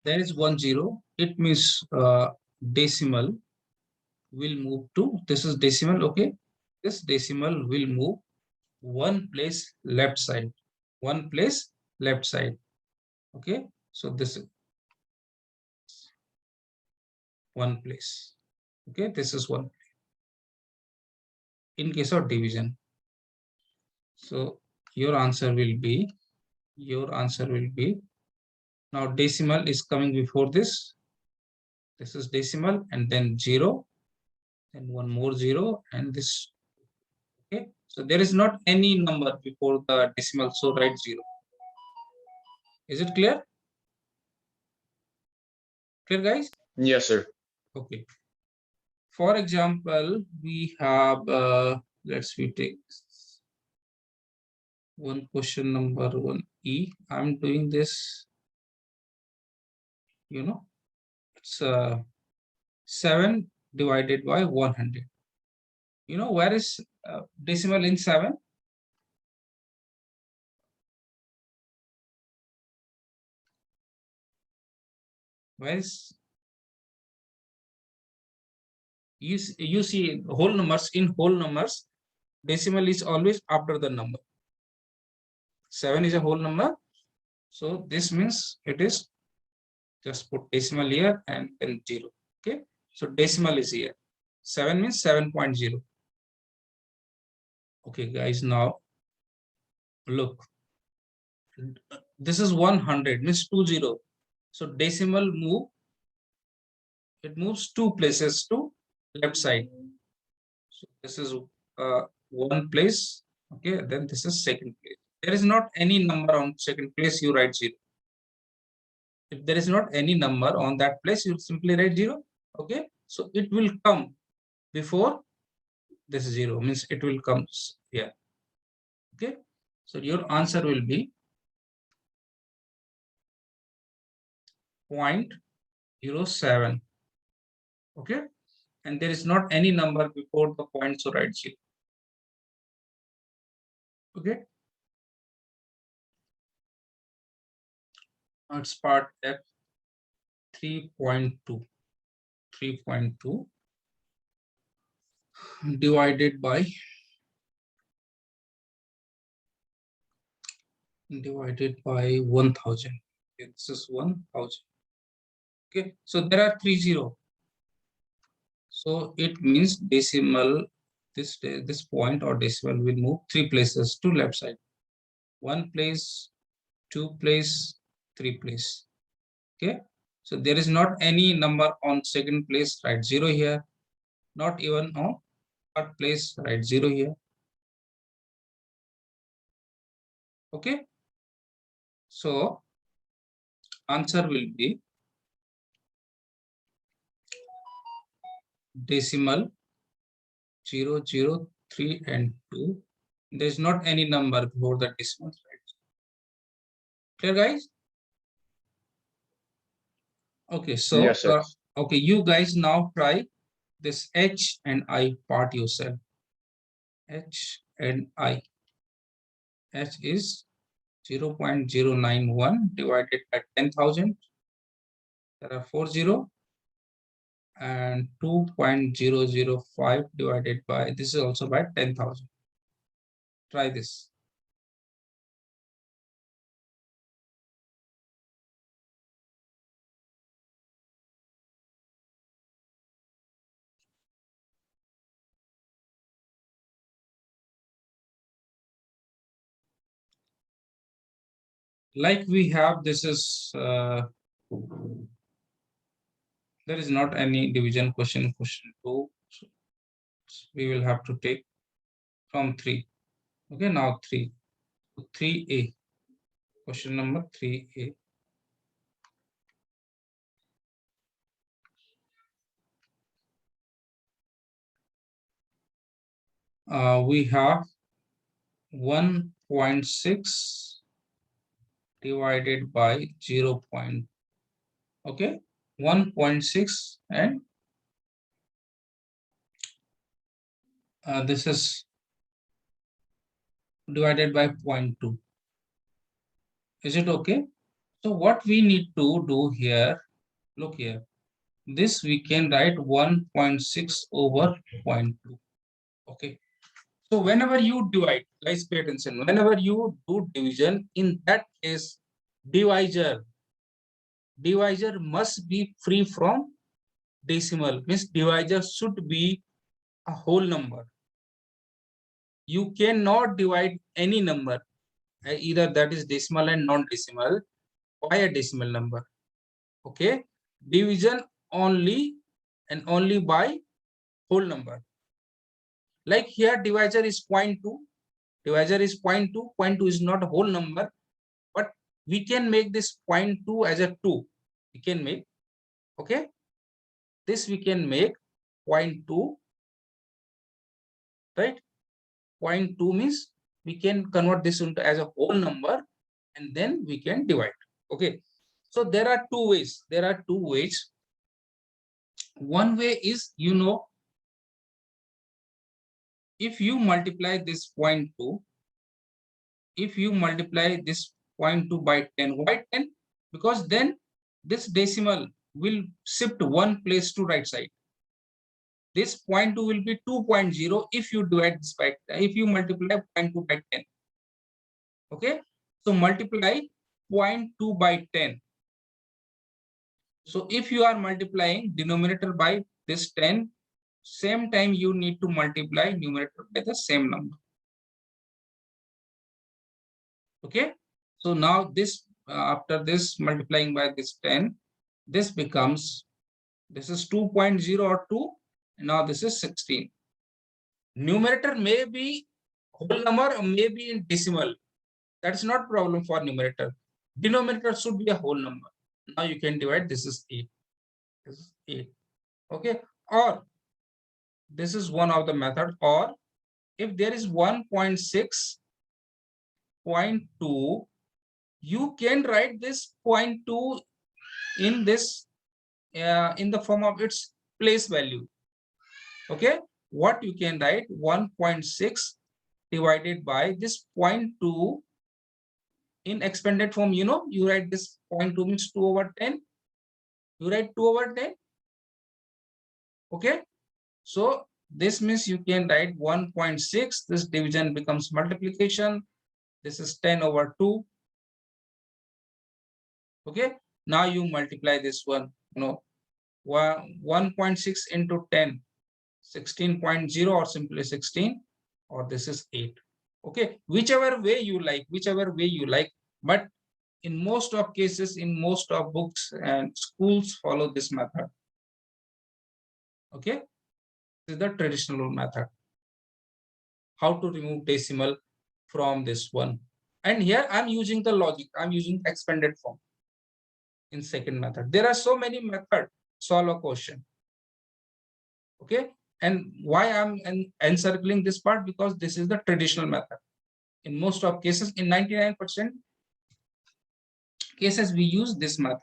there is 1 0, it means decimal will move to, this is decimal, okay? This decimal will move one place left side, one place left side, okay? So this is one place, okay? This is one in case of division. So your answer will be, now decimal is coming before this. This is decimal and then 0, and one more 0 and this, okay? So there is not any number before the decimal, so write 0. Is it clear? Clear, guys? Yes, sir. Okay. For example, we have, let's we take one question number 1E. I'm doing this, you know, it's 7 divided by 100. You know, where is decimal in 7? Where is, you see whole numbers, in whole numbers, decimal is always after the number. 7 is a whole number. So this means it is, just put decimal here and then 0. Okay. So decimal is here. 7 means 7.0. Okay, guys, now look. This is 100, means 20. So decimal move, it moves 2 places to left side. So this is one place. Okay, then this is second place. There is not any number on second place, you write 0. If there is not any number on that place, you simply write 0. Okay, so it will come before this 0, means it will come here. Okay, so your answer will be 0.07. Okay, and there is not any number before the point, so write 0. Okay, now it's part F 3.2. 3.2 divided by 1000. Okay, this is 1000. Okay, so there are 3 0. So it means decimal, this point or decimal will move 3 places to left side. 1 place, 2 place, 3 place. Okay, so there is not any number on second place, write 0 here. Not even on third place, write 0 here. Okay, so answer will be decimal 0, 0, 3 and 2. There is not any number before the decimal, right? Clear, guys? Okay, so Yes, sir. okay, you guys now try this H and I part yourself. H and I. H is 0.091 divided by 10,000. There are 4 0, and 2.005 divided by, this is also by 10,000. Try this. Like we have, this is there is not any division question 2, so we will have to take from 3. Okay, now 3, 3a, question number 3a. We have 1.6 divided by 0. Okay, 1.6 and this is divided by 0.2. Is it okay? So what we need to do here, look here, this we can write 1.6 over 0.2. Okay. So whenever you divide, guys pay attention, whenever you do division, in that case, divisor must be free from decimal, means divisor should be a whole number. You cannot divide any number, either that is decimal and non-decimal, by a decimal number. Okay, division only and only by whole number. Like here, divisor is 0.2. Divisor is 0.2. 0.2 is not a whole number, but we can make this 0.2 as a 2. We can make, okay, this we can make 0.2, right? 0.2 means we can convert this into as a whole number and then we can divide. Okay, so there are two ways. There are two ways. One way is, you know, if you multiply this 0.2, if you multiply this 0.2 by 10, why 10? Because then this decimal will shift one place to right side. This 0.2 will be 2.0 if you divide this by, if you multiply 0.2 by 10. Okay, so multiply 0.2 by 10. So if you are multiplying denominator by this 10, same time you need to multiply numerator by the same number. Okay, so now this after this multiplying by this 10, this becomes, this is 2.0 or 2, and now this is 16. Numerator may be whole number or may be in decimal. That's not problem for numerator. Denominator should be a whole number. Now you can divide, this is 8. This is 8. Okay, or this is one of the method, or if there is 1.6.2, you can write this 0.2 in this in the form of its place value. Okay, what you can write, 1.6 divided by this 0.2 in expanded form. You know, you write this 0.2 means 2 over 10. You write 2 over 10. Okay, so this means you can write 1.6. This division becomes multiplication. This is 10 over 2. Okay, now you multiply this one, you know, 1.6 into 10, 16.0, or simply 16, or this is 8. Okay, whichever way you like, whichever way you like, but in most of cases, in most of books and schools follow this method. Okay, this is the traditional method. How to remove decimal from this one. And here I'm using the logic, I'm using expanded form in second method. There are so many methods solve a question. Okay, and why I'm encircling this part, because this is the traditional method. In most of cases, in 99% cases, we use this method,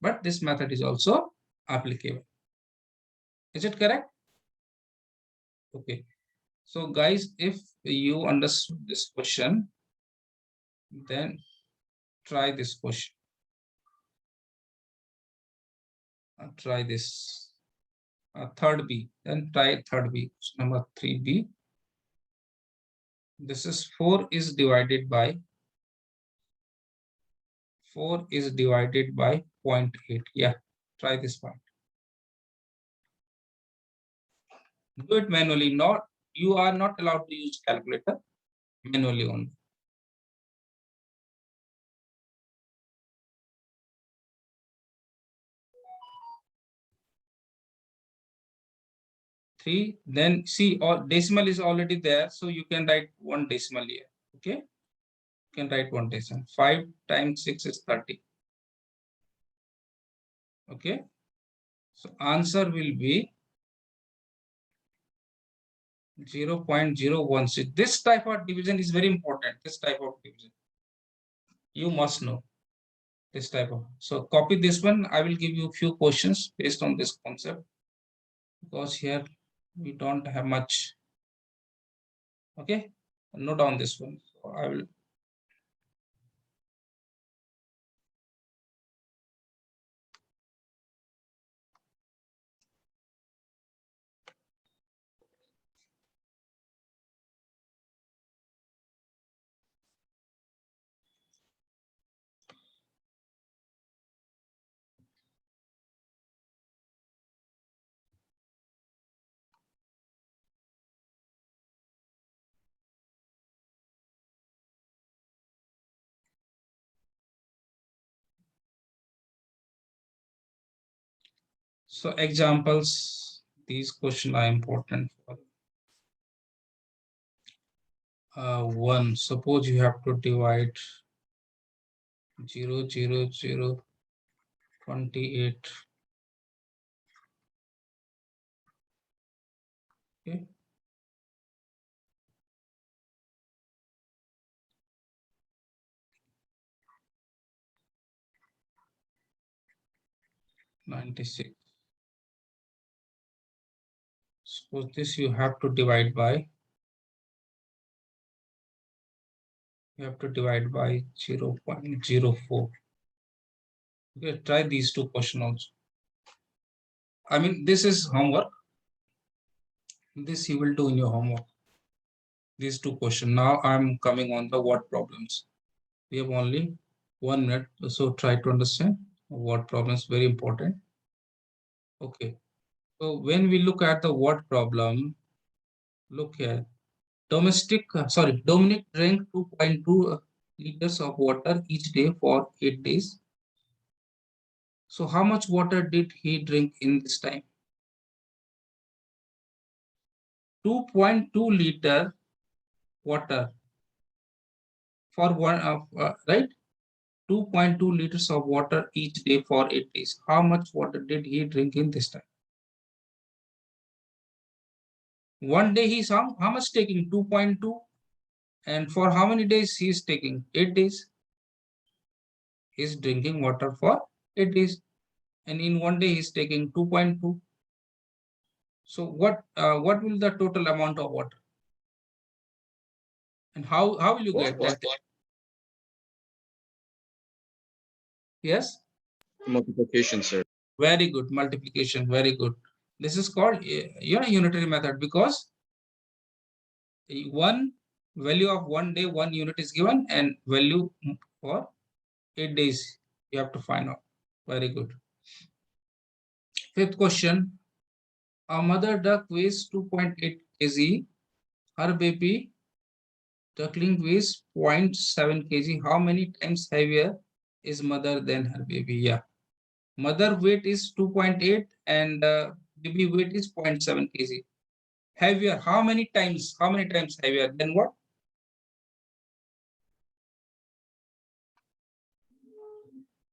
but this method is also applicable. Is it correct? Okay, so guys, if you understood this question, then try this question. Try this third B, then try third B, number 3B. This is 4 is divided by 0.8. Yeah, try this part. Do it manually. Not, you are not allowed to use calculator, manually only. Three, then see, all decimal is already there, so you can write one decimal here. Okay, you can write one decimal. 5 times 6 is 30. Okay, so answer will be 0.016. This type of division is very important. This type of division, you must know this type of. So copy this one. I will give you a few questions based on this concept, because here we don't have much. Okay, note down this one. So I will So examples, these questions are important for one. Suppose you have to divide 0, 0, 0, 28. Okay. $96. Suppose this you have to divide by, you have to divide by 0.04. Okay, try these two questions also. I mean, this is homework. This you will do in your homework. These two questions. Now I'm coming on the word problems. We have only 1 minute, so try to understand word problems, very important. Okay. So when we look at the word problem, look here. Dominic drank 2.2 liters of water each day for 8 days. So how much water did he drink in this time? 2.2 liter water for one of right, 2.2 liters of water each day for 8 days. How much water did he drink in this time? One day he's how much taking? 2.2. And for how many days he is taking? 8 days. He's drinking water for 8 days. And in one day he's taking 2.2. So what will the total amount of water? And how will you get that? Yes? Multiplication, sir. Very good. Multiplication. Very good. This is called unitary method, because one value of 1 day, 1 unit is given, and value for 8 days you have to find out. Very good. Fifth question. A mother duck weighs 2.8 kg. Her baby duckling weighs 0.7 kg. How many times heavier is mother than her baby? Yeah. Mother weight is 2.8 and baby weight is 0.7 kg. Heavier. How many times? How many times heavier than what?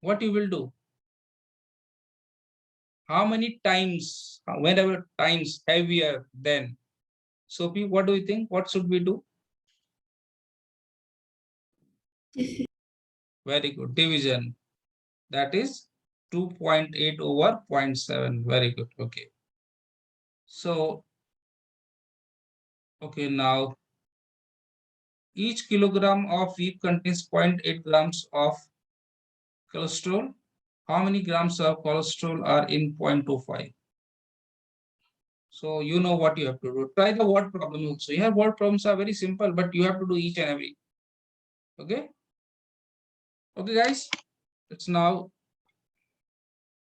What you will do? How many times? Whenever times heavier than. Sophie, what do you think? What should we do? Very good. Division. That is 2.8 over 0.7. Very good. Okay. So, okay, now each kilogram of wheat contains 0.8 grams of cholesterol. How many grams of cholesterol are in 0.25? So you know what you have to do. Try the word problem also. Here word problems are very simple, but you have to do each and every. Okay. Okay, guys. It's now,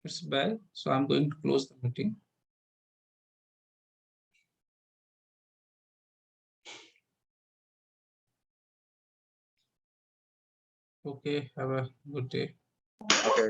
it's bell. So I'm going to close the meeting. Okay. Have a good day. Okay.